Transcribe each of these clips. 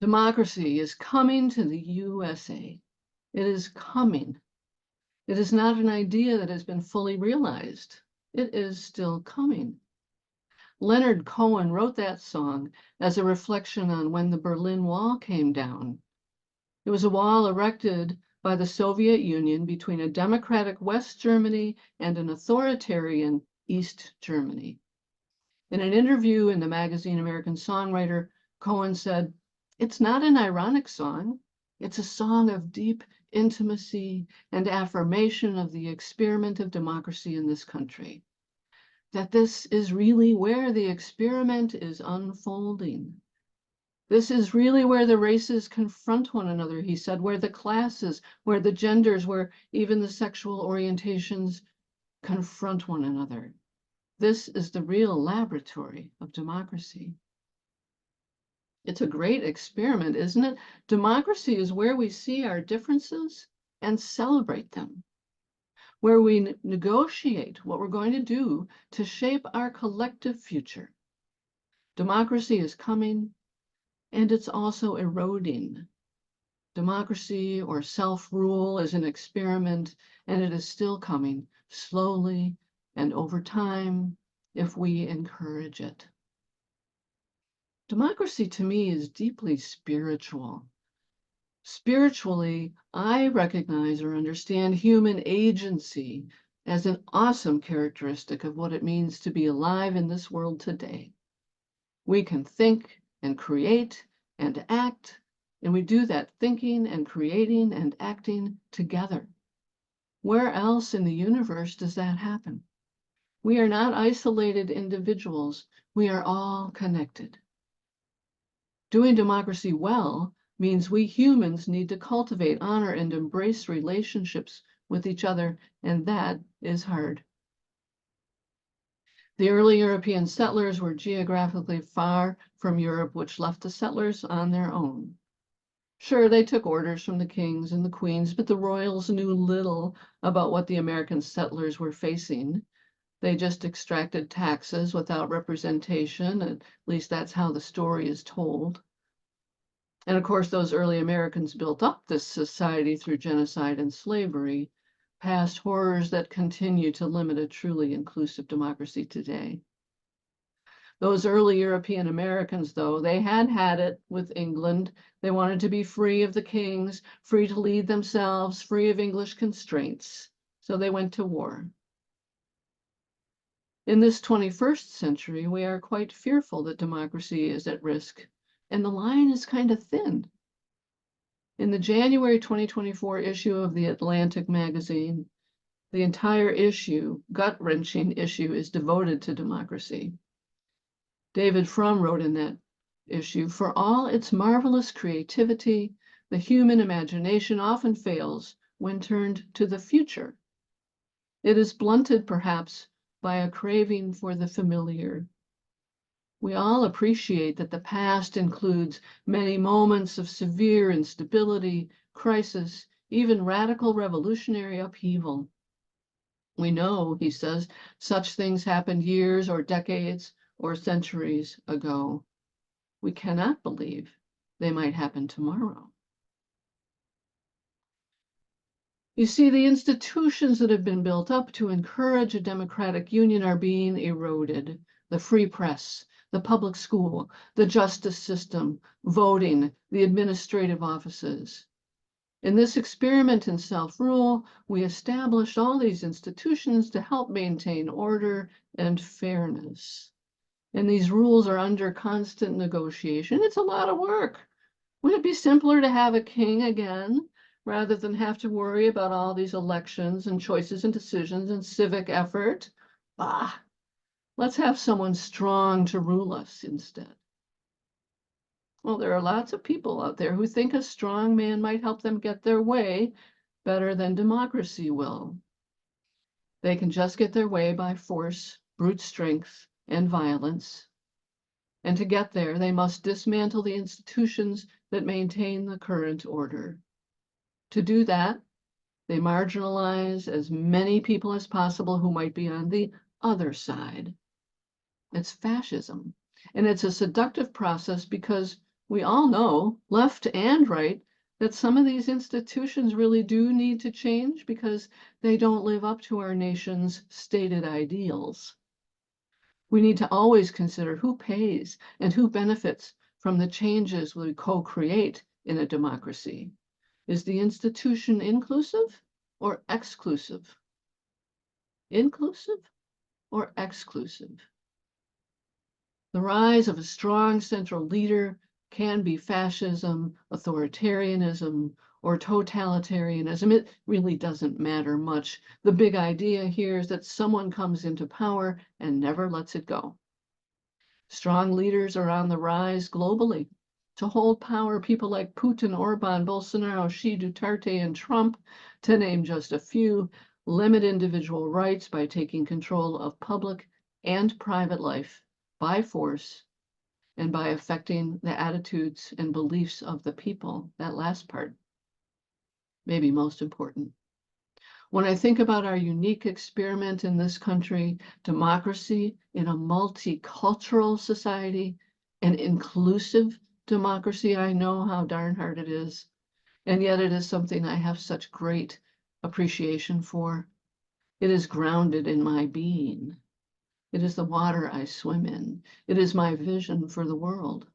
Democracy is coming to the USA. It is coming. It is not an idea that has been fully realized. It is still coming. Leonard Cohen wrote that song as a reflection on when the Berlin Wall came down. It was a wall erected by the Soviet Union between a democratic West Germany and an authoritarian East Germany. In an interview in the magazine American Songwriter, Cohen said, "It's not an ironic song. It's a song of deep intimacy and affirmation of the experiment of democracy in this country. That this is really where the experiment is unfolding. This is really where the races confront one another," he said, "where the classes, where the genders, where even the sexual orientations confront one another. This is the real laboratory of democracy." It's a great experiment, isn't it? Democracy is where we see our differences and celebrate them, where we negotiate what we're going to do to shape our collective future. Democracy is coming, and it's also eroding. Democracy or self-rule is an experiment, and it is still coming slowly and over time if we encourage it. Democracy to me is deeply spiritual. Spiritually, I recognize or understand human agency as an awesome characteristic of what it means to be alive in this world today. We can think and create and act, and we do that thinking and creating and acting together. Where else in the universe does that happen? We are not isolated individuals. We are all connected. Doing democracy well means we humans need to cultivate, honor, and embrace relationships with each other, and that is hard. The early European settlers were geographically far from Europe, which left the settlers on their own. Sure, they took orders from the kings and the queens, but the royals knew little about what the American settlers were facing. They just extracted taxes without representation, at least that's how the story is told. And of course, those early Americans built up this society through genocide and slavery, past horrors that continue to limit a truly inclusive democracy today. Those early European Americans, though, they had it with England. They wanted to be free of the kings, free to lead themselves, free of English constraints. So they went to war. In this 21st century, we are quite fearful that democracy is at risk, and the line is kind of thin. In the January 2024 issue of the Atlantic magazine, the entire issue, gut-wrenching issue, is devoted to democracy. David Frum wrote in that issue, "For all its marvelous creativity, the human imagination often fails when turned to the future. It is blunted, perhaps, by a craving for the familiar. We all appreciate that the past includes many moments of severe instability, crisis, even radical revolutionary upheaval. We know," he says, "such things happened years or decades or centuries ago. We cannot believe they might happen tomorrow." You see, the institutions that have been built up to encourage a democratic union are being eroded. The free press, the public school, the justice system, voting, the administrative offices. In this experiment in self-rule, we established all these institutions to help maintain order and fairness. And these rules are under constant negotiation. It's a lot of work. Wouldn't it be simpler to have a king again, rather than have to worry about all these elections and choices and decisions and civic effort? Bah, let's have someone strong to rule us instead. Well, there are lots of people out there who think a strong man might help them get their way better than democracy will. They can just get their way by force, brute strength, and violence. And to get there, they must dismantle the institutions that maintain the current order. To do that, they marginalize as many people as possible who might be on the other side. It's fascism, and it's a seductive process because we all know, left and right, that some of these institutions really do need to change because they don't live up to our nation's stated ideals. We need to always consider who pays and who benefits from the changes we co-create in a democracy. Is the institution inclusive or exclusive? Inclusive or exclusive? The rise of a strong central leader can be fascism, authoritarianism, or totalitarianism. It really doesn't matter much. The big idea here is that someone comes into power and never lets it go. Strong leaders are on the rise globally. To hold power, people like Putin, Orban, Bolsonaro, Xi, Duterte, and Trump, to name just a few, limit individual rights by taking control of public and private life by force and by affecting the attitudes and beliefs of the people. That last part, maybe most important. When I think about our unique experiment in this country, democracy in a multicultural society, an inclusive democracy, I know how darn hard it is. And yet it is something I have such great appreciation for. It is grounded in my being. It is the water I swim in. It is my vision for the world.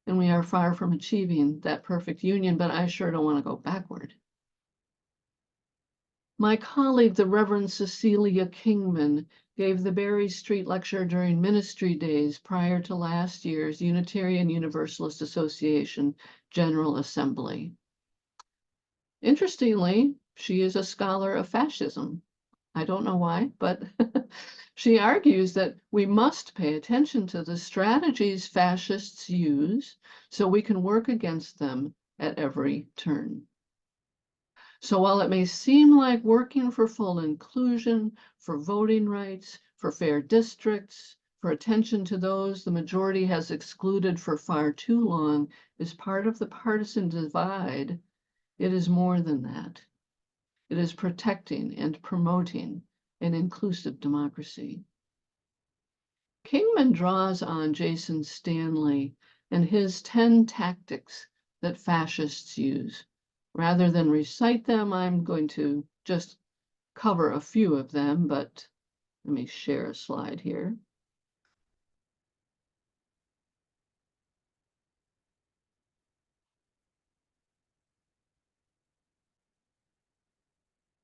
And we are far from achieving that perfect union, but I sure don't want to go backward. My colleague, the Reverend Cecilia Kingman, gave the Berry Street lecture during ministry days prior to last year's Unitarian Universalist Association General Assembly. Interestingly, she is a scholar of fascism. I don't know why, but she argues that we must pay attention to the strategies fascists use so we can work against them at every turn. So while it may seem like working for full inclusion, for voting rights, for fair districts, for attention to those the majority has excluded for far too long is part of the partisan divide, it is more than that. It is protecting and promoting an inclusive democracy. Kingman draws on Jason Stanley and his 10 tactics that fascists use. Rather than recite them, I'm going to just cover a few of them, but let me share a slide here.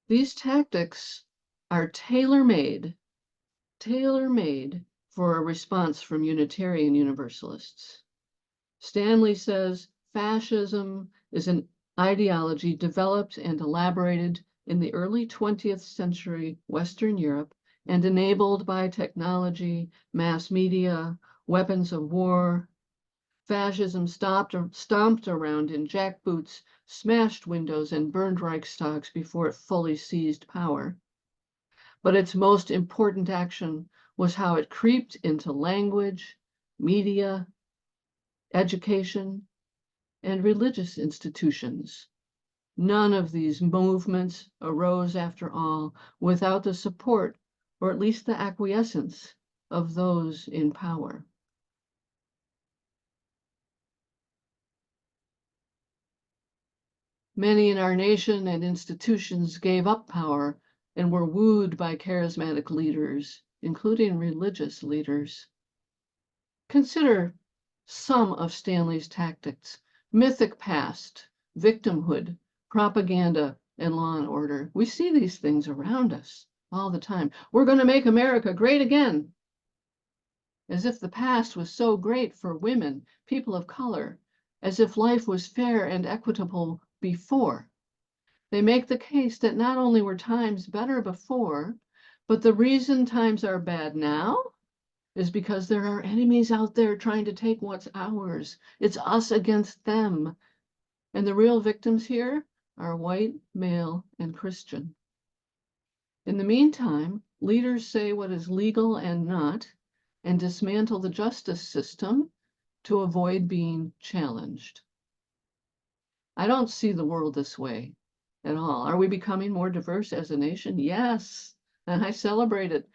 These tactics are tailor-made for a response from Unitarian Universalists. Stanley says fascism is an ideology developed and elaborated in the early 20th century Western Europe and enabled by technology, mass media, weapons of war. Fascism stomped around in jackboots, smashed windows, and burned Reichstags before it fully seized power. But its most important action was how it creeped into language, media, education, and religious institutions. None of these movements arose, after all, without the support, or at least the acquiescence, of those in power. Many in our nation and institutions gave up power and were wooed by charismatic leaders, including religious leaders. Consider some of Stanley's tactics: mythic past, victimhood, propaganda, and law and order. We see these things around us all the time. We're going to make America great again. As if the past was so great for women, people of color, as if life was fair and equitable before. They make the case that not only were times better before, but the reason times are bad now is because there are enemies out there trying to take what's ours. It's us against them. And the real victims here are white, male, and Christian. In the meantime, leaders say what is legal and not, and dismantle the justice system to avoid being challenged. I don't see the world this way at all. Are we becoming more diverse as a nation? Yes, and I celebrate it.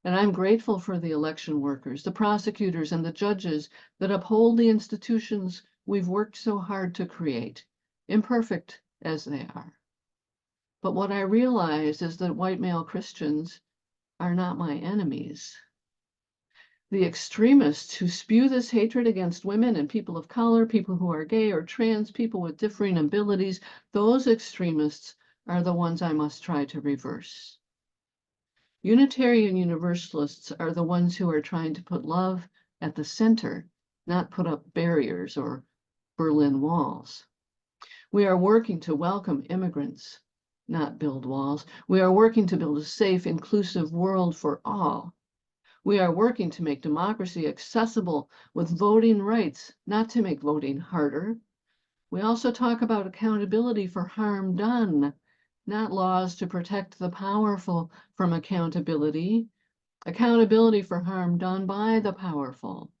And I'm grateful for the election workers, the prosecutors, and the judges that uphold the institutions we've worked so hard to create, imperfect as they are. But what I realize is that white male Christians are not my enemies. The extremists who spew this hatred against women and people of color, people who are gay or trans, people with differing abilities, those extremists are the ones I must try to reverse. Unitarian Universalists are the ones who are trying to put love at the center, not put up barriers or Berlin walls. We are working to welcome immigrants, not build walls. We are working to build a safe, inclusive world for all. We are working to make democracy accessible with voting rights, not to make voting harder. We also talk about accountability for harm done, not laws to protect the powerful from accountability, accountability for harm done by the powerful.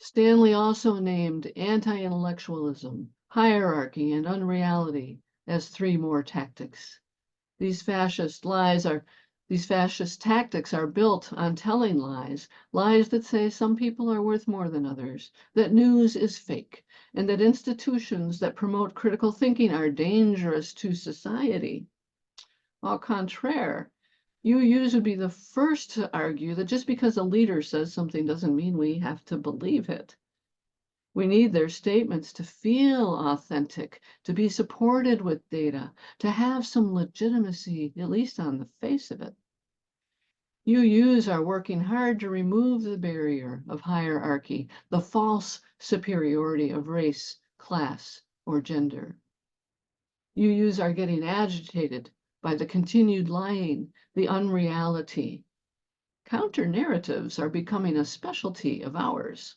Stanley also named anti-intellectualism, hierarchy, and unreality as 3 more tactics. These fascist tactics are built on telling lies, lies that say some people are worth more than others, that news is fake, and that institutions that promote critical thinking are dangerous to society. Au contraire, UUs would be the first to argue that just because a leader says something doesn't mean we have to believe it. We need their statements to feel authentic, to be supported with data, to have some legitimacy, at least on the face of it. UUs are working hard to remove the barrier of hierarchy, the false superiority of race, class, or gender. UUs are getting agitated by the continued lying, the unreality. Counter-narratives are becoming a specialty of ours.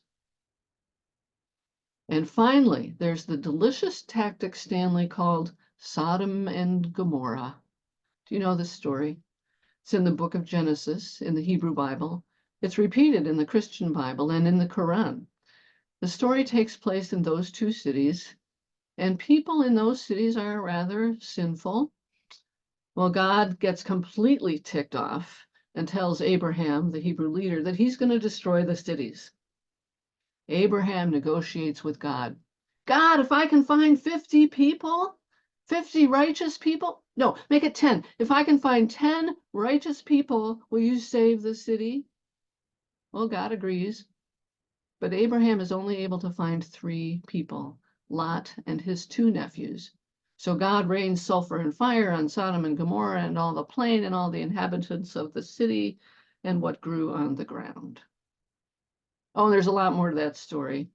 And finally, there's the delicious tactic Stanley called Sodom and Gomorrah. Do you know this story? It's in the book of Genesis, in the Hebrew Bible. It's repeated in the Christian Bible and in the Quran. The story takes place in those 2 cities, and people in those cities are rather sinful. Well, God gets completely ticked off and tells Abraham, the Hebrew leader, that he's going to destroy the cities. Abraham negotiates with God. God, if I can find 50 people, 50 righteous people, no, make it 10. If I can find 10 righteous people, will you save the city? Well, God agrees. But Abraham is only able to find 3 people, Lot and his 2 nephews. So God rains sulfur and fire on Sodom and Gomorrah and all the plain and all the inhabitants of the city and what grew on the ground. Oh, there's a lot more to that story.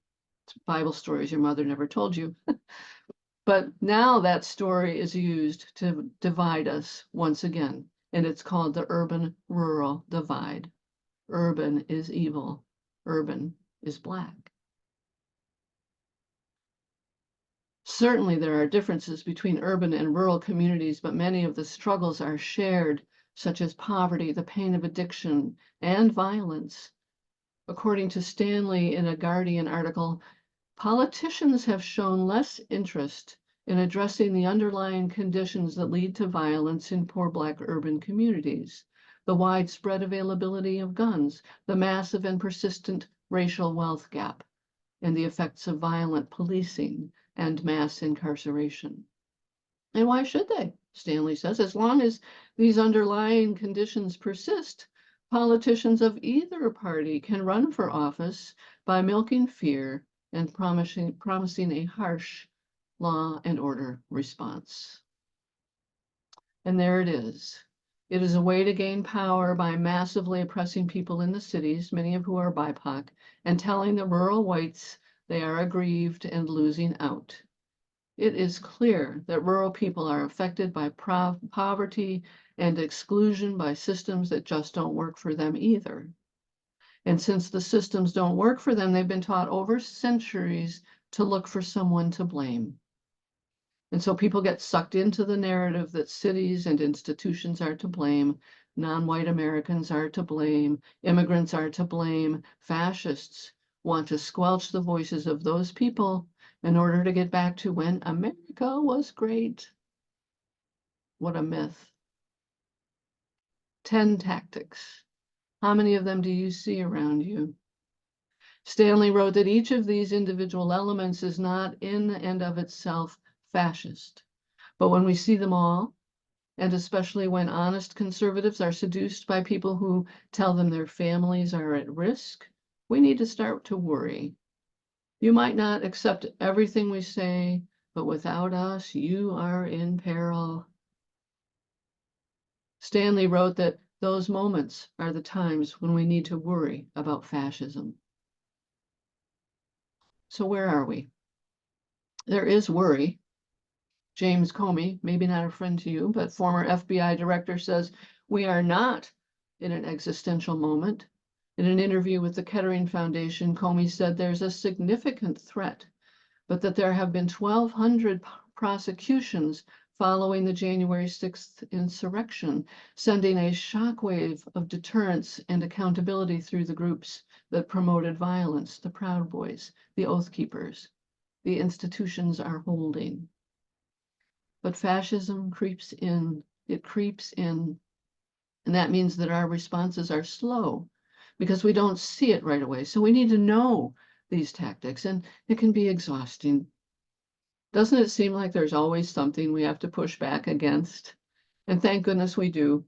It's Bible stories your mother never told you. But now that story is used to divide us once again, and it's called the urban-rural divide. Urban is evil. Urban is black. Certainly there are differences between urban and rural communities, but many of the struggles are shared, such as poverty, the pain of addiction, and violence. According to Stanley in a Guardian article, politicians have shown less interest in addressing the underlying conditions that lead to violence in poor Black urban communities, the widespread availability of guns, the massive and persistent racial wealth gap, and the effects of violent policing and mass incarceration. And why should they? Stanley says, as long as these underlying conditions persist, politicians of either party can run for office by milking fear and promising a harsh law and order response. And there it is. It is a way to gain power by massively oppressing people in the cities, many of who are BIPOC, and telling the rural whites they are aggrieved and losing out. It is clear that rural people are affected by poverty and exclusion by systems that just don't work for them either. And since the systems don't work for them, they've been taught over centuries to look for someone to blame. And so people get sucked into the narrative that cities and institutions are to blame, non-white Americans are to blame, immigrants are to blame, fascists want to squelch the voices of those people in order to get back to when America was great. What a myth. 10 tactics. How many of them do you see around you? Stanley wrote that each of these individual elements is not in and of itself fascist, but when we see them all, and especially when honest conservatives are seduced by people who tell them their families are at risk, we need to start to worry. You might not accept everything we say, but without us, you are in peril. Stanley wrote that those moments are the times when we need to worry about fascism. So where are we? There is worry. James Comey, maybe not a friend to you, but former FBI director, says we are not in an existential moment. In an interview with the Kettering Foundation, Comey said there's a significant threat, but that there have been 1,200 prosecutions following the January 6th insurrection, sending a shockwave of deterrence and accountability through the groups that promoted violence, the Proud Boys, the Oath Keepers. The institutions are holding. But fascism creeps in, it creeps in, and that means that our responses are slow because we don't see it right away. So we need to know these tactics, and it can be exhausting. Doesn't it seem like there's always something we have to push back against? And thank goodness we do.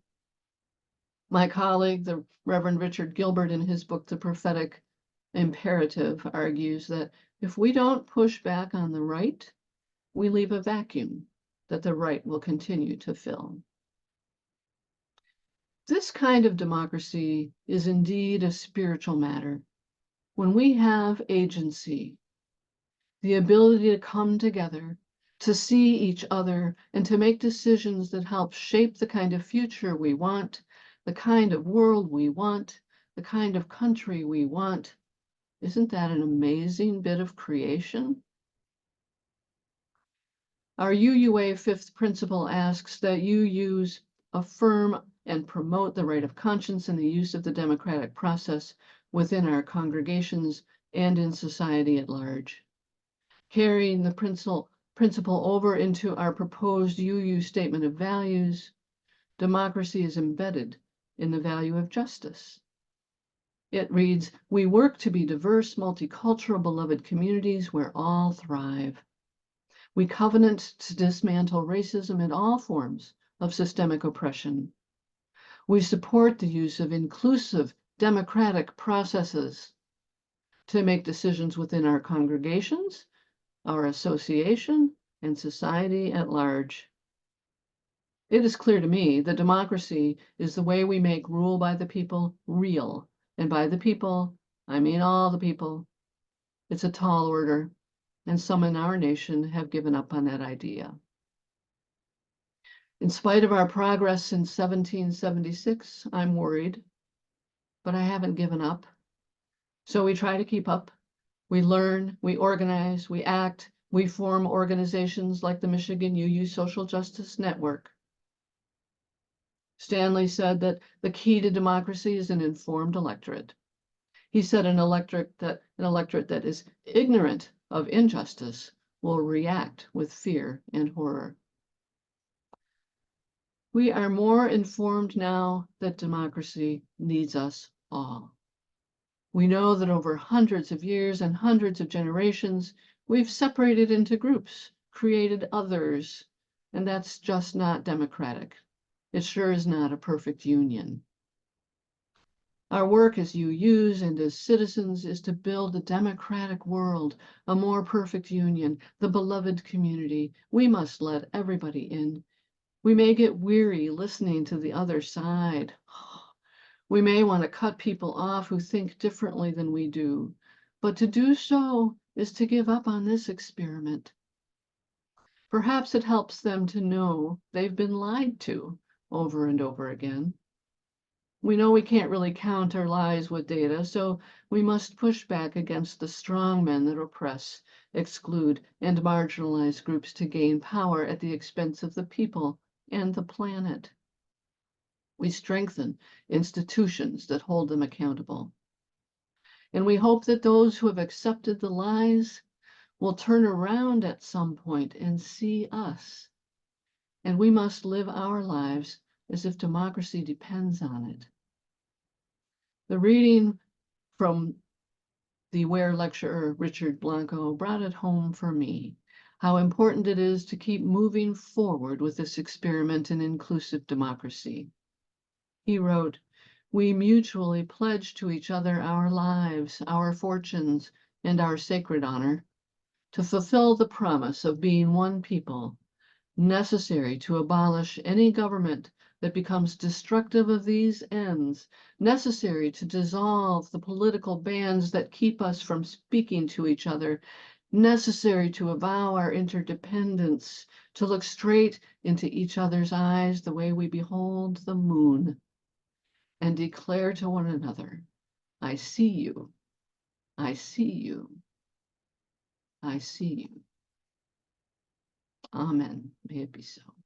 My colleague, the Reverend Richard Gilbert, in his book, The Prophetic Imperative, argues that if we don't push back on the right, we leave a vacuum that the right will continue to fill. This kind of democracy is indeed a spiritual matter. When we have agency, the ability to come together, to see each other, and to make decisions that help shape the kind of future we want, the kind of world we want, the kind of country we want, isn't that an amazing bit of creation? Our UUA fifth principle asks that you use, affirm, and promote the right of conscience and the use of the democratic process within our congregations and in society at large. Carrying the principle over into our proposed UU statement of values, democracy is embedded in the value of justice. It reads, we work to be diverse, multicultural, beloved communities where all thrive. We covenant to dismantle racism and all forms of systemic oppression. We support the use of inclusive democratic processes to make decisions within our congregations, our association, and society at large. It is clear to me that democracy is the way we make rule by the people real. And by the people, I mean all the people. It's a tall order, and some in our nation have given up on that idea. In spite of our progress since 1776, I'm worried, but I haven't given up. So we try to keep up. We learn, we organize, we act, we form organizations like the Michigan UU Social Justice Network. Stanley said that the key to democracy is an informed electorate. He said an electorate that is ignorant of injustice will react with fear and horror. We are more informed now that democracy needs us all. We know that over hundreds of years and hundreds of generations, we've separated into groups, created others, and that's just not democratic. It sure is not a perfect union. Our work as UUs and as citizens is to build a democratic world, a more perfect union, the beloved community. We must let everybody in. We may get weary listening to the other side. We may want to cut people off who think differently than we do, but to do so is to give up on this experiment. Perhaps it helps them to know they've been lied to over and over again. We know we can't really counter lies with data, so we must push back against the strong men that oppress, exclude, and marginalize groups to gain power at the expense of the people and the planet. We strengthen institutions that hold them accountable. And we hope that those who have accepted the lies will turn around at some point and see us. And we must live our lives as if democracy depends on it. The reading from The Ware lecturer Richard Blanco brought it home for me, how important it is to keep moving forward with this experiment in inclusive democracy. He wrote, "We mutually pledge to each other our lives, our fortunes, and our sacred honor, to fulfill the promise of being one people, necessary to abolish any government that becomes destructive of these ends, necessary to dissolve the political bands that keep us from speaking to each other, necessary to avow our interdependence, to look straight into each other's eyes the way we behold the moon, and declare to one another, I see you, I see you, I see you. Amen. May it be so."